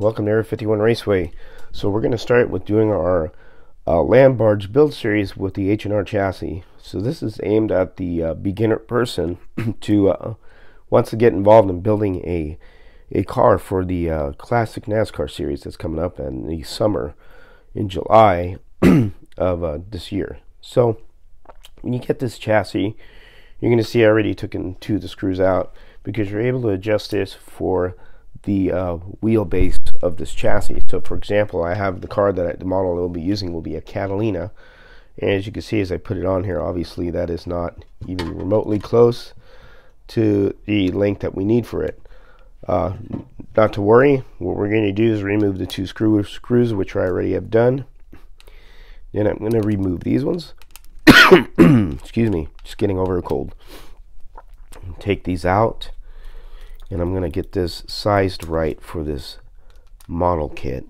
welcome to Area 51 Raceway. So we're going to start with doing our land barge build series with the H&R Chassis. So this is aimed at the beginner person to wants to get involved in building a car for the classic NASCAR series that's coming up in the summer in July of this year. So when you get this chassis, you're going to see I already took two of the screws out because you're able to adjust this for the wheelbase of this chassis. So for example, I have the car that the model I will be using will be a Catalina, and as you can see as I put it on here, obviously that is not even remotely close to the length that we need for it. Not to worry, what we're going to do is remove the two screws which I already have done. Then I'm going to remove these ones. Excuse me, just getting over a cold. Take these out, and I'm going to get this sized right for this model kit.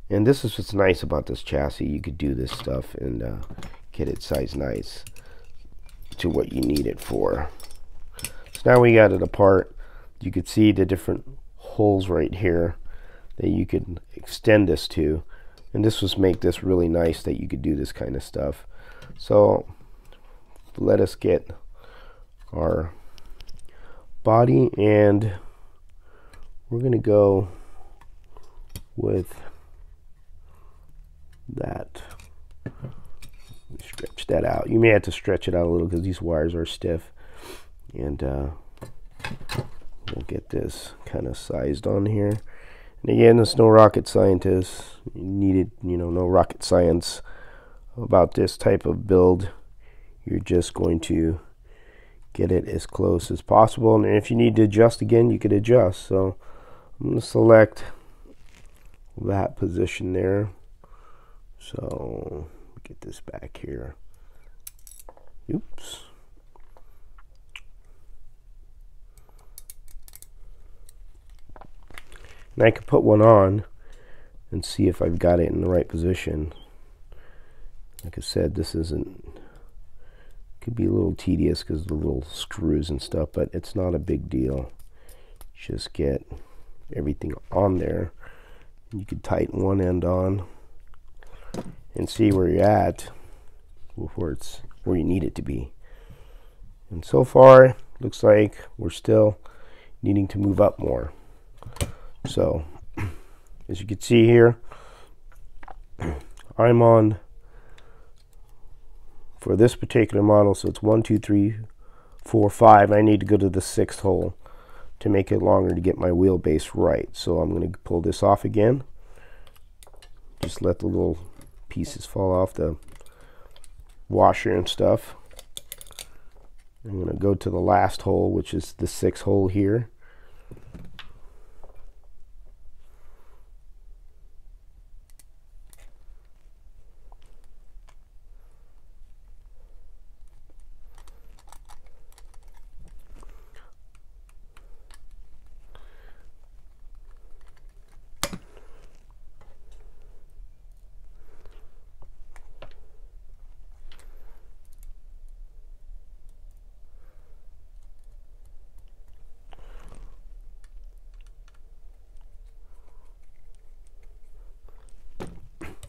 And this is what's nice about this chassis. You could do this stuff and get it sized nice to what you need it for. So now we got it apart. You could see the different holes right here that you could extend this to, and this was make this really nice that you could do this kind of stuff. So let us get our body, and we're going to go with that. Stretch that out. You may have to stretch it out a little because these wires are stiff, and we'll get this kind of sized on here. And again, it's no rocket scientist. You needed, no rocket science about this type of build. You're just going to get it as close as possible, and if you need to adjust again, you could adjust. So I'm going to select that position there. So get this back here. Oops. And I could put one on and see if I've got it in the right position. Like I said, this could be a little tedious because of the little screws and stuff, but it's not a big deal. Just get everything on there. You can tighten one end on and see where you're at, where you need it to be. And so far, looks like we're still needing to move up more. So, as you can see here, I'm on, for this particular model, so it's 1, 2, 3, 4, 5. I need to go to the 6th hole to make it longer to get my wheelbase right. So I'm going to pull this off again. Just let the little pieces fall off the washer and stuff. I'm going to go to the last hole, which is the 6th hole here.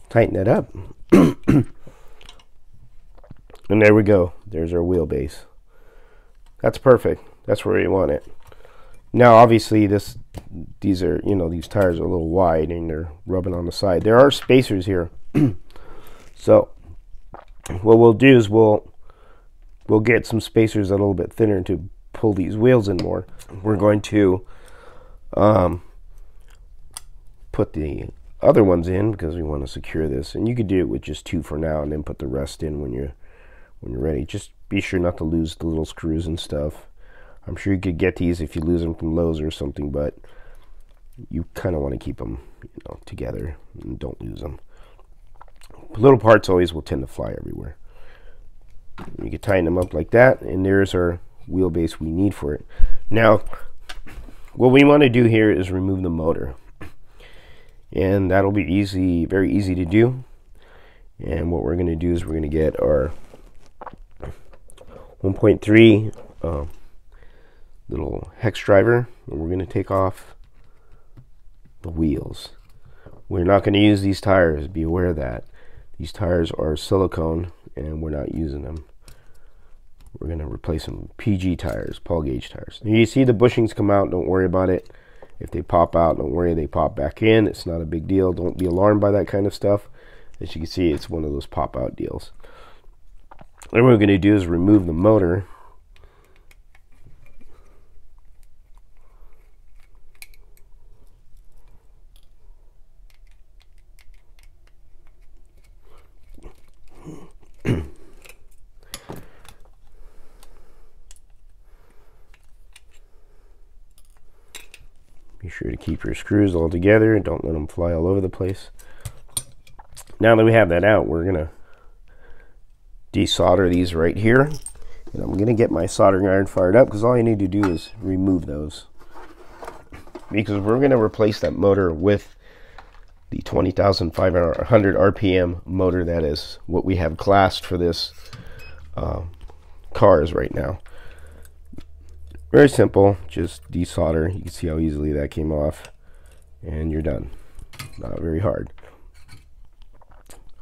Tighten that up. And there we go. There's our wheelbase. That's perfect. That's where you want it. Now obviously these are, these tires are a little wide and they're rubbing on the side. There are spacers here. So what we'll do is we'll get some spacers a little bit thinner to pull these wheels in more. We're going to put the other ones in because we want to secure this, and you could do it with just 2 for now and then put the rest in when you're ready. Just be sure not to lose the little screws and stuff. I'm sure you could get these if you lose them from Lowe's or something, but you kind of want to keep them together and don't lose them. Little parts always will tend to fly everywhere. You can tighten them up like that, and there's our wheelbase we need for it. Now what we want to do here is remove the motor, and that'll be easy, very easy to do. And what we're going to do is we're going to get our 1.3 little hex driver, and we're going to take off the wheels. We're not going to use these tires. Be aware of that. These tires are silicone and we're not using them. We're going to replace them with PG tires, Paul gauge tires. Now you see the bushings come out. Don't worry about it. If they pop out, don't worry. They pop back in. It's not a big deal. Don't be alarmed by that kind of stuff. As you can see, it's one of those pop out deals. Then what we're going to do is remove the motor. Be sure to keep your screws all together and don't let them fly all over the place. Now that we have that out, we're going to desolder these right here. And I'm going to get my soldering iron fired up because all you need to do is remove those. Because we're going to replace that motor with the 20,500 RPM motor. That is what we have classed for this cars right now. Very simple, just desolder. You can see how easily that came off, and you're done. Not very hard.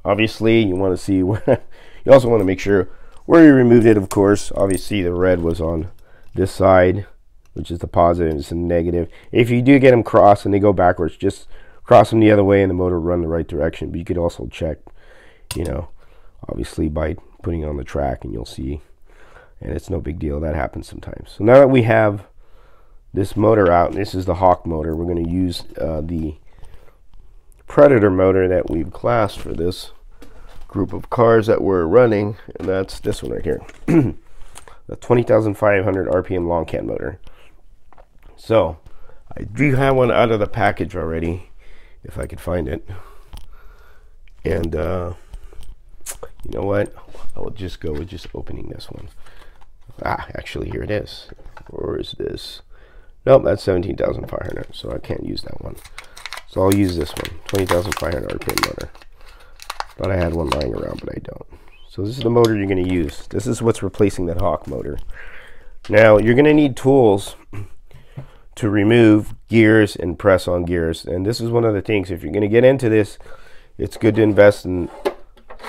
Obviously, you want to see where, you also want to make sure where you removed it, of course. Obviously, the red was on this side, which is the positive, and it's a negative. If you do get them crossed and they go backwards, just cross them the other way and the motor will run the right direction. But you could also check, you know, obviously by putting it on the track, and you'll see. And it's no big deal. That happens sometimes. So now that we have this motor out, and this is the Hawk motor, we're going to use the Predator motor that we've classed for this group of cars that we're running, and that's this one right here. The 20,500 RPM long can motor. So I do have one out of the package already, if I could find it. And you know what? I will just go with just opening this one. Actually, here it is. Or is this? Nope, that's 17,500, so I can't use that one. So I'll use this one, 20,500 RPM motor. Thought I had one lying around, but I don't. So this is the motor you're going to use. This is what's replacing that Hawk motor. Now, you're going to need tools to remove gears and press on gears. And this is one of the things, if you're going to get into this, it's good to invest in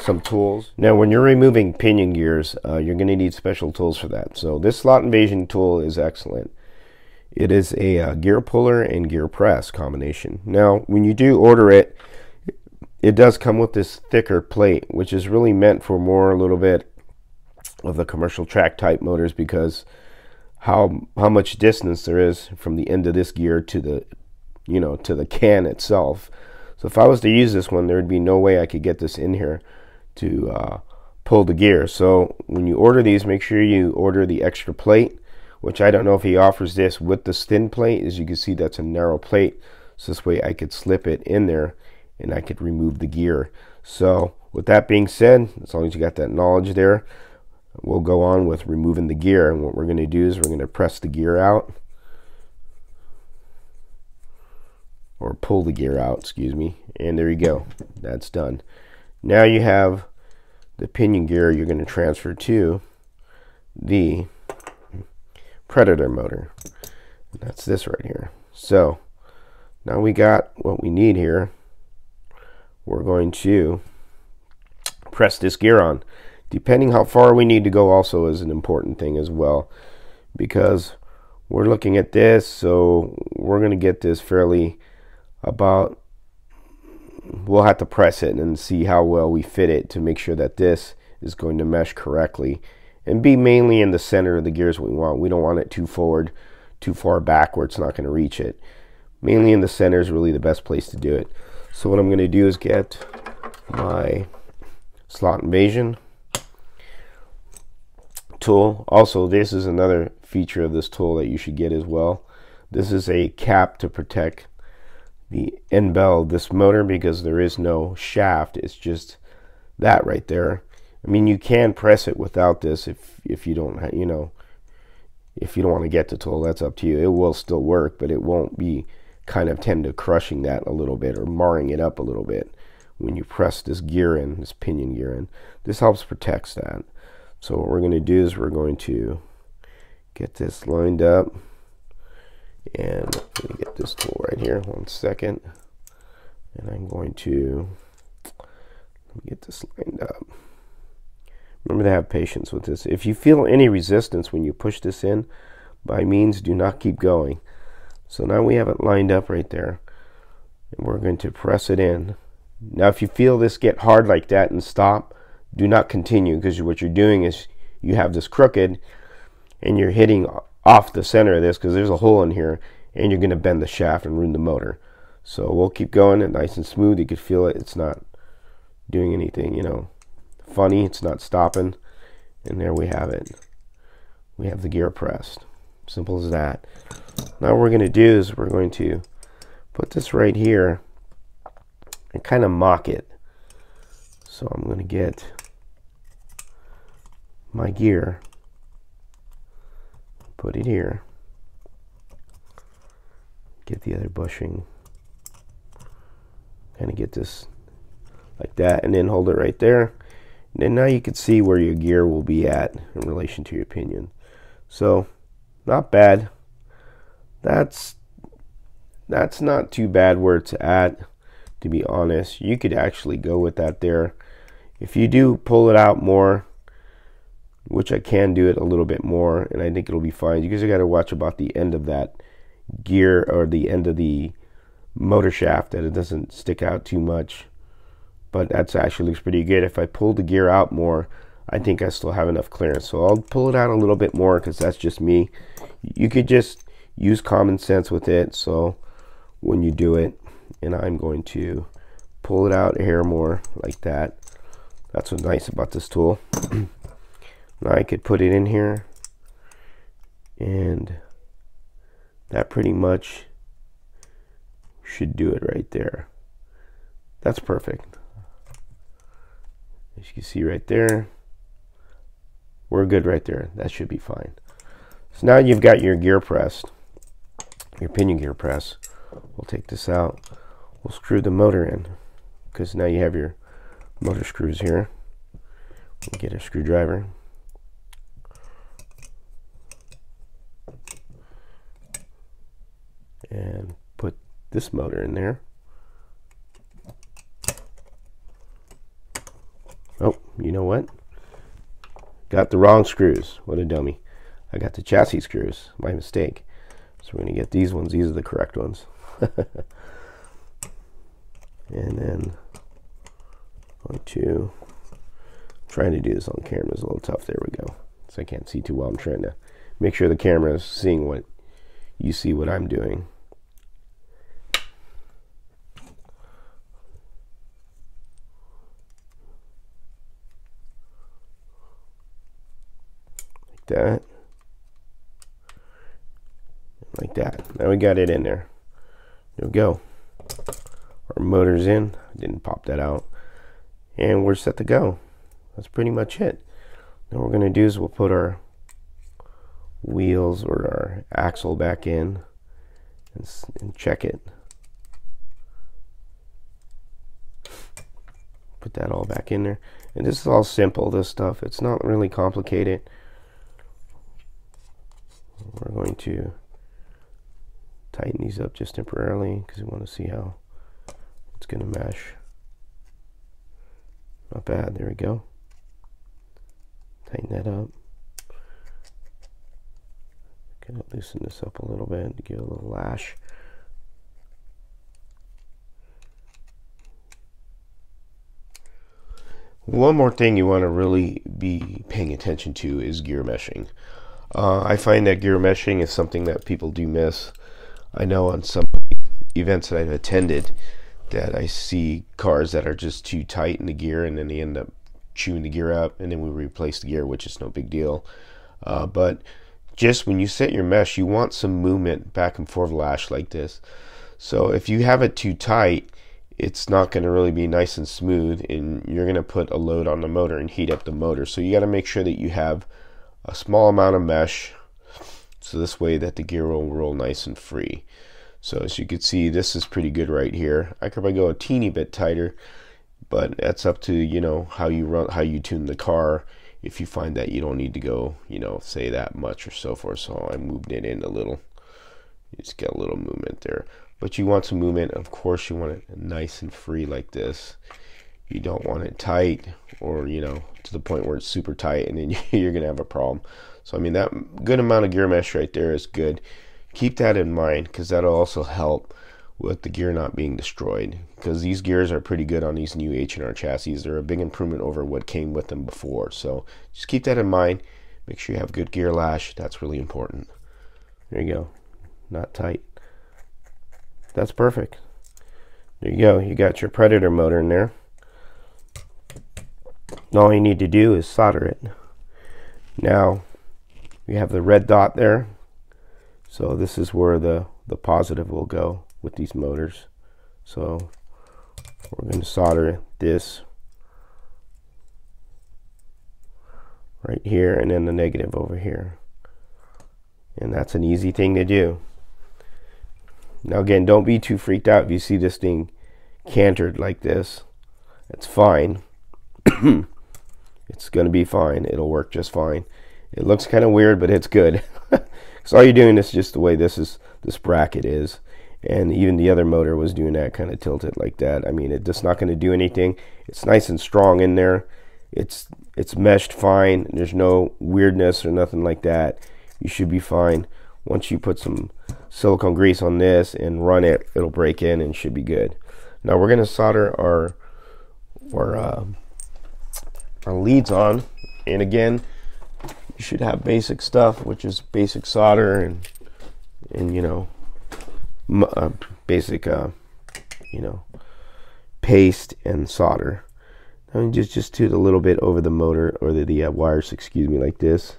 some tools. Now when you're removing pinion gears, you're going to need special tools for that. So this slot invasion tool is excellent. It is a gear puller and gear press combination. Now when you do order it, it does come with this thicker plate, which is really meant for more a little bit of the commercial track type motors, because how much distance there is from the end of this gear to the, you know, to the can itself. So if I was to use this one, there would be no way I could get this in here to pull the gear. So when you order these, make sure you order the extra plate, which I don't know if he offers this with the thin plate. As you can see, that's a narrow plate, so this way I could slip it in there and I could remove the gear. So with that being said, as long as you got that knowledge there, we'll go on with removing the gear. And what we're going to do is we're going to press the gear out, or pull the gear out, excuse me, and there you go. That's done. Now you have the pinion gear you're going to transfer to the Predator motor. And that's this right here. So now we got what we need here. We're going to press this gear on. Depending how far we need to go also is an important thing as well, because we're looking at this, so we're going to get this fairly about, we'll have to press it and see how well we fit it to make sure that this is going to mesh correctly and be mainly in the center of the gears we want. We don't want it too forward, too far back where it's not going to reach it. Mainly in the center is really the best place to do it. So what I'm going to do is get my slot invasion tool. Also, this is another feature of this tool that you should get as well. This is a cap to protect the end bell of this motor, because there is no shaft. It's just that right there. I mean, you can press it without this if you don't, you know, if you don't want to get the tool. That's up to you. It will still work, but it won't be kind of tend to crushing that a little bit or marring it up a little bit when you press this gear in, this pinion gear in. This helps protect that. So what we're going to do is we're going to get this lined up And let me get this tool right here, 1 second. And I'm going to get this lined up. Remember to have patience with this. If you feel any resistance when you push this in, by means do not keep going. So now we have it lined up right there. And we're going to press it in. Now if you feel this get hard like that and stop, do not continue, because what you're doing is you have this crooked and you're hitting off the center of this because there's a hole in here, and you're going to bend the shaft and ruin the motor. So we'll keep going, and nice and smooth. You can feel it. It's not doing anything, you know, funny. It's not stopping. And there we have it. We have the gear pressed. Simple as that. Now what we're going to do is we're going to put this right here and kind of mock it. So I'm going to get my gear, put it here, get the other bushing, kind of get this like that, and then hold it right there. And then now you can see where your gear will be at in relation to your pinion. So not bad. That's not too bad where it's at, to be honest. You could actually go with that there. If you do pull it out more, which I can do it a little bit more, and I think it'll be fine. You guys got to watch about the end of that gear, or the end of the motor shaft, that it doesn't stick out too much. But that's actually looks pretty good. If I pull the gear out more, I think I still have enough clearance. So I'll pull it out a little bit more, because that's just me. You could just use common sense with it. So when you do it, and I'm going to pull it out a hair more like that. That's what's nice about this tool. Now I could put it in here, and that pretty much should do it right there. That's perfect. As you can see right there, we're good right there. That should be fine. So now you've got your gear pressed, your pinion gear press. We'll take this out. We'll screw the motor in, because now you have your motor screws here. We'll get a screwdriver. And put this motor in there. Oh, you know what? Got the wrong screws. What a dummy. I got the chassis screws. My mistake. So we're going to get these ones. These are the correct ones. And then I'm trying to do this on camera is a little tough. There we go. So I can't see too well. I'm trying to make sure the camera is seeing what you see what I'm doing. That, like that. Now we got it in there. There we go. Our motor's in. I didn't pop that out, and we're set to go. That's pretty much it. Now what we're going to do is we'll put our wheels or our axle back in and check it. Put that all back in there. And this is all simple, this stuff. It's not really complicated. We're going to tighten these up just temporarily, because we want to see how it's going to mesh. Not bad. There we go. Tighten that up. Gonna loosen this up a little bit to give it a little lash. One more thing you want to really be paying attention to is gear meshing. I find that gear meshing is something that people do miss. I know on some events that I've attended that I see cars that are just too tight in the gear, and then they end up chewing the gear up, and then we replace the gear, which is no big deal. But just when you set your mesh, you want some movement back and forth lash like this. So if you have it too tight, it's not going to really be nice and smooth, and you're going to put a load on the motor and heat up the motor. So you got to make sure that you have a small amount of mesh, so this way that the gear will roll nice and free. So as you can see, this is pretty good right here. I could probably go a teeny bit tighter, but that's up to, you know, how you tune the car. If you find that you don't need to go, you know, say that much or so forth. So I moved it in a little, You just get a little movement there. But you want some movement. Of course, you want it nice and free like this. You don't want it tight, or to the point where it's super tight and then you're gonna have a problem. So I mean, that good amount of gear mesh right there is good. Keep that in mind, because that'll also help with the gear not being destroyed, because these gears are pretty good on these new H&R chassis. They're a big improvement over what came with them before. So just keep that in mind. Make sure you have good gear lash. That's really important. There you go. Not tight. That's perfect. There you go. You got your Predator motor in there. All you need to do is solder it. Now we have the red dot there, so this is where the positive will go with these motors. So we're going to solder this right here, and then the negative over here, and that's an easy thing to do. Now again, don't be too freaked out if you see this thing cantered like this. It's fine. It's going to be fine. It'll work just fine. It looks kind of weird, but it's good. So all you're doing is just the way this bracket is, and even the other motor was doing that, kind of tilted like that. I mean, it's just not going to do anything. It's nice and strong in there. It's meshed fine. There's no weirdness or nothing like that. You should be fine. Once you put some silicone grease on this and run it, it'll break in and should be good. Now we're going to solder our leads on, and again, you should have basic stuff, which is basic solder and basic paste and solder. And just do it a little bit over the motor, or the wires, excuse me, like this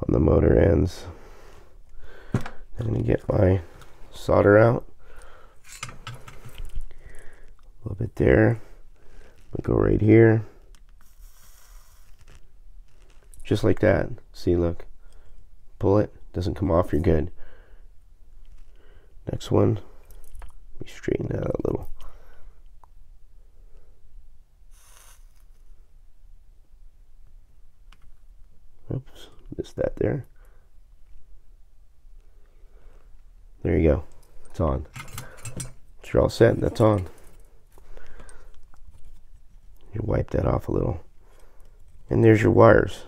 on the motor ends. I'm going to get my solder out a little bit there. I'll go right here, just like that. See, look, pull it, doesn't come off, you're good. Next one, let me straighten that out a little. Oops, missed that there. There you go, it's on. It's all set, that's on. You wipe that off a little, and there's your wires.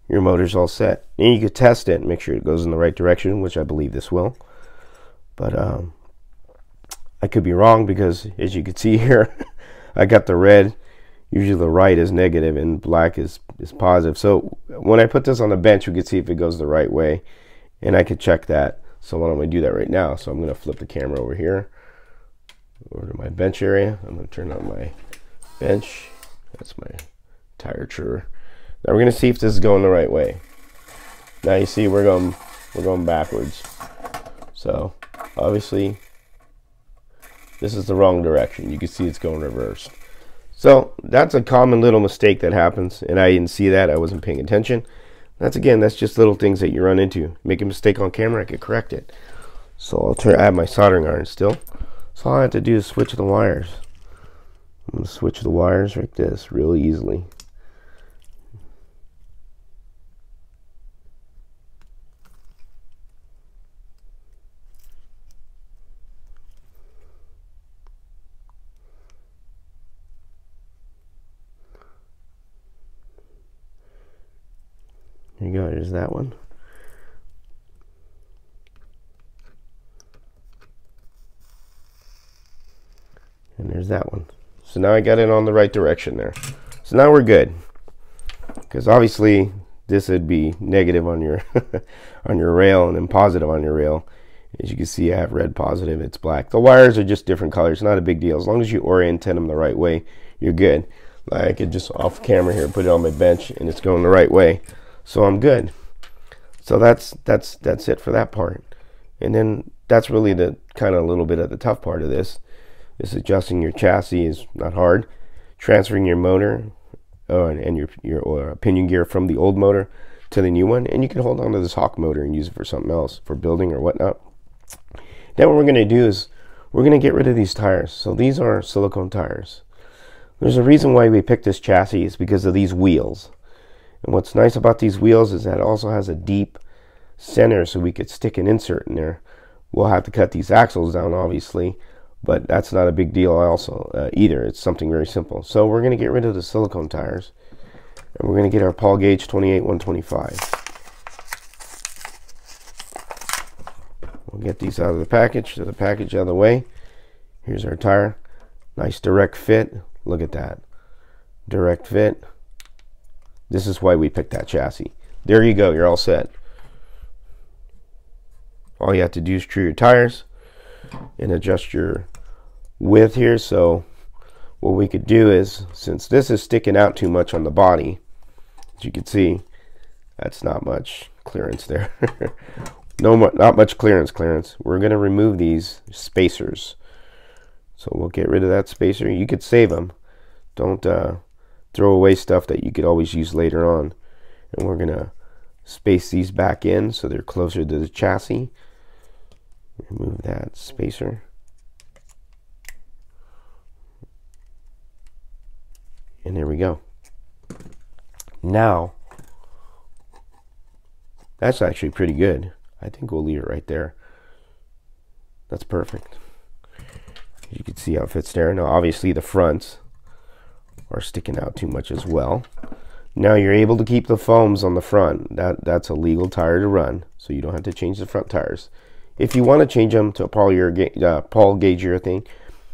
Your motor's all set. And you could test it and make sure it goes in the right direction, which I believe this will. But I could be wrong, because as you can see here, I got the red. Usually the right is negative and black is positive. So when I put this on the bench, you can see if it goes the right way, and I could check that. So I'm going to do that right now. So I'm going to flip the camera over here, over to my bench area. I'm going to turn on my bench. That's my tire chur. Now we're going to see if this is going the right way. Now you see we're going backwards. So obviously this is the wrong direction. You can see it's going reversed. So that's a common little mistake that happens, and I didn't see that. I wasn't paying attention. That's just little things that you run into. Make a mistake on camera, I could correct it. So I have my soldering iron still. So all I have to do is switch the wires. I'm going to switch the wires like this really easily. There you go, there's that one. And there's that one. So now I got it on the right direction there. So now we're good. Because obviously this would be negative on your on your rail, and then positive on your rail. As you can see, I have red positive, it's black. The wires are just different colors, not a big deal. As long as you orientate them the right way, you're good. Like I could just off camera here put it on my bench and it's going the right way. So I'm good. So that's it for that part. And then that's really the kind of a little bit of the tough part of this. Is adjusting your chassis is not hard. Transferring your motor and your pinion gear from the old motor to the new one, and you can hold on to this Hawk motor and use it for something else, for building or whatnot. Then what we're going to do is we're going to get rid of these tires. So these are silicone tires. There's a reason why we picked this chassis, is because of these wheels. And what's nice about these wheels is that it also has a deep center so we could stick an insert in there. We'll have to cut these axles down, obviously, but that's not a big deal also either. It's something very simple. So we're going to get rid of the silicone tires, and we're going to get our Paul Gauge 28-125. We'll get these out of the package, out of the way. Here's our tire. Nice direct fit. Look at that. Direct fit. This is why we picked that chassis. There you go. You're all set. All you have to do is screw your tires and adjust your width here. So what we could do is, since this is sticking out too much on the body, as you can see, that's not much clearance there. Not much clearance. We're going to remove these spacers. So we'll get rid of that spacer. You could save them. Don't throw away stuff that you could always use later on. And we're going to space these back in so they're closer to the chassis. Remove that spacer. And there we go. Now, that's actually pretty good. I think we'll leave it right there. That's perfect. You can see how it fits there. Now, obviously, the fronts are sticking out too much as well. Now, you're able to keep the foams on the front. That's a legal tire to run, so you don't have to change the front tires. If you want to change them to a Paul Gauge urethane,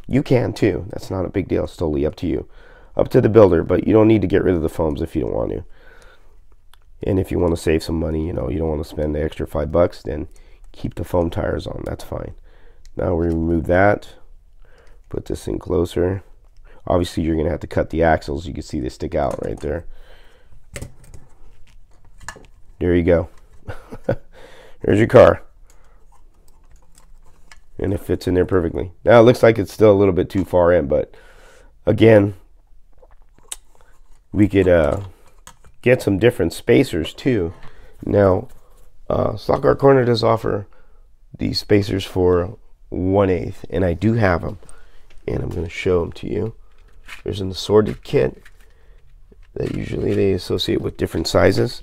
you can too. That's not a big deal. It's totally up to you. Up to the builder, but you don't need to get rid of the foams if you don't want to. And if you want to save some money, you don't want to spend the extra $5, then keep the foam tires on. That's fine. Now we remove that. Put this in closer. Obviously, you're going to have to cut the axles. You can see they stick out right there. There you go. There's your car. And it fits in there perfectly. Now, it looks like it's still a little bit too far in, but again, we could get some different spacers too. Now, Stock Car Corner does offer these spacers for 1/8, and I do have them, and I'm going to show them to you. There's an assorted kit that usually they associate with different sizes,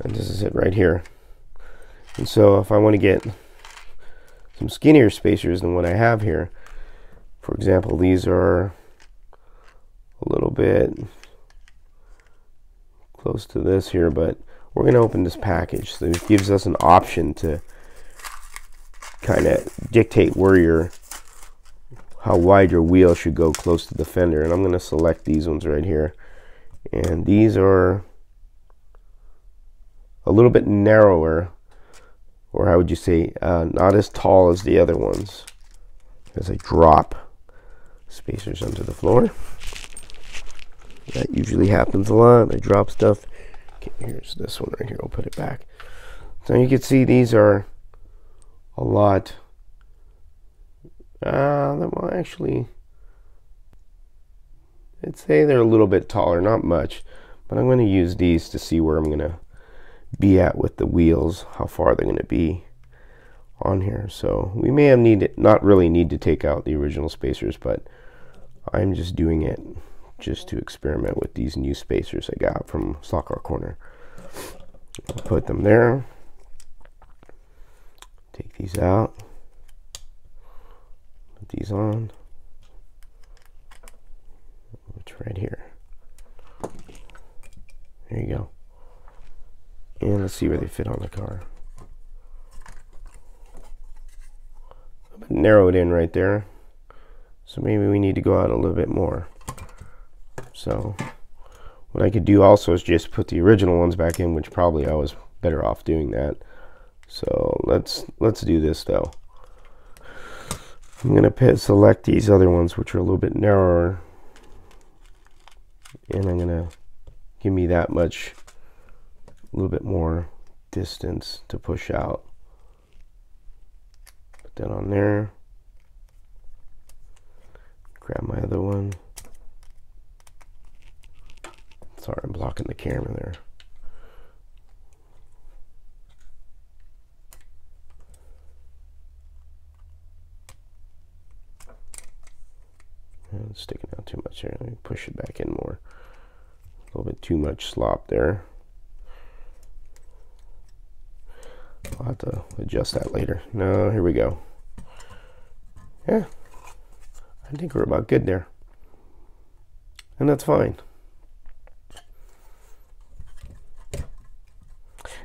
and this is it right here. And so if I want to get some skinnier spacers than what I have here, for example, these are a little bit close to this here, but we're going to open this package, so it gives us an option to kind of dictate how wide your wheel should go close to the fender. And I'm going to select these ones right here, and these are a little bit narrower, or how would you say, not as tall as the other ones, as I drop spacers onto the floor. That usually happens a lot. I drop stuff. Okay, here's this one right here. I'll put it back. So you can see these are a lot. Well, actually, I'd say they're a little bit taller, not much. But I'm going to use these to see where I'm going to be at with the wheels, how far they're going to be on here. So we may have not really need to take out the original spacers, but I'm just doing it just to experiment with these new spacers I got from Stock Car Corner. I'll put them there. Take these out. Put these on. It's right here. There you go. And let's see where they fit on the car. Narrow it in right there. So maybe we need to go out a little bit more. So what I could do also is just put the original ones back in, which probably I was better off doing that. So let's do this though. I'm gonna select these other ones, which are a little bit narrower, and I'm gonna give me that much, a little bit more distance to push out. Put that on there. Grab my other one. Sorry, I'm blocking the camera there. And it's sticking out too much here. Let me push it back in more. A little bit too much slop there. I'll have to adjust that later. No, here we go. Yeah, I think we're about good there. And that's fine.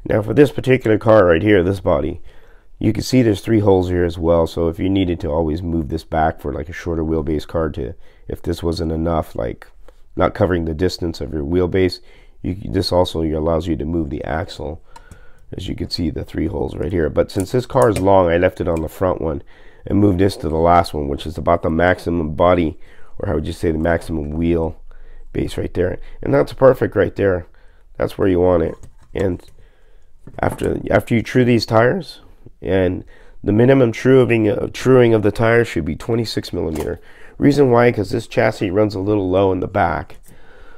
Now for this particular car right here, this body, you can see there's 3 holes here as well. So if you needed to always move this back for like a shorter wheelbase car, to if this wasn't enough, like not covering the distance of your wheelbase, this also allows you to move the axle. As you can see, the 3 holes right here. But since this car is long, I left it on the front one and moved this to the last one, which is about the maximum body, or how would you say, the maximum wheel base right there. And that's perfect right there. That's where you want it. And after you true these tires, and the minimum truing of the tires should be 26 millimeter. Reason why, because this chassis runs a little low in the back.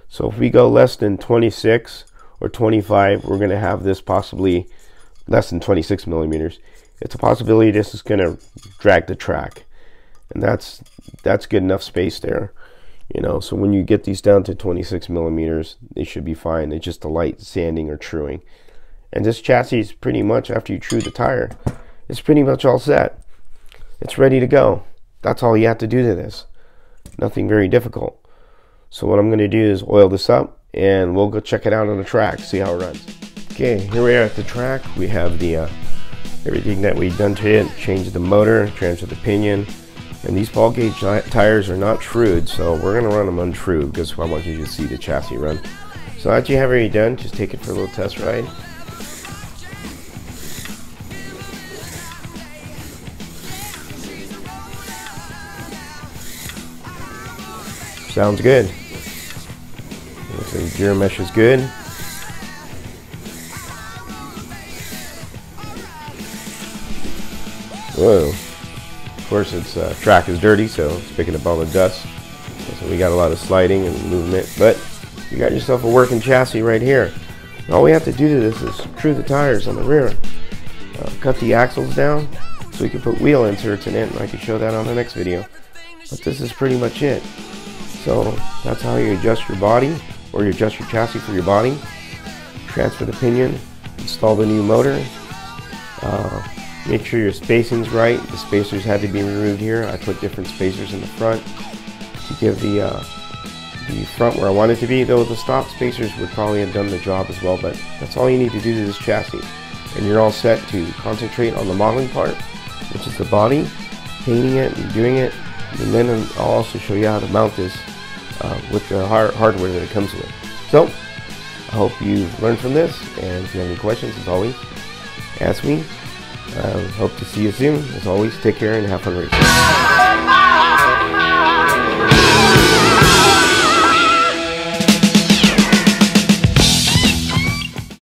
So if we go less than 26 or 25, we're going to have this possibly less than 26 millimeters. It's a possibility this is going to drag the track, and that's good enough space there, you know. So when you get these down to 26 millimeters, they should be fine. It's just a light sanding or truing. And this chassis is pretty much, after you true the tire, it's pretty much all set. It's ready to go. That's all you have to do to this. Nothing very difficult. So what I'm going to do is oil this up, and we'll go check it out on the track, see how it runs. Okay, here we are at the track. We have the everything that we've done to it. Changed the motor, transferred the pinion, and these ball gauge tires are not trued, so we're going to run them untrued because I want you to see the chassis run. So after you have everything done, just take it for a little test ride. Sounds good. Looks like the gear mesh is good. Whoa. Of course, its track is dirty, so it's picking up all the dust. So we got a lot of sliding and movement, but you got yourself a working chassis right here. And all we have to do to this is true the tires on the rear. Cut the axles down so we can put wheel inserts in it, and I can show that on the next video. But this is pretty much it. So that's how you adjust your body, or you adjust your chassis for your body. Transfer the pinion, install the new motor, make sure your spacing's right. The spacers had to be removed here. I put different spacers in the front to give the front where I want it to be, though the stock spacers would probably have done the job as well. But that's all you need to do to this chassis, and you're all set to concentrate on the modeling part, which is the body, painting it and doing it. And then I'll also show you how to mount this with the hardware that it comes with. So I hope you've learned from this, and if you have any questions, as always, ask me. Hope to see you soon. As always, take care and have fun racing.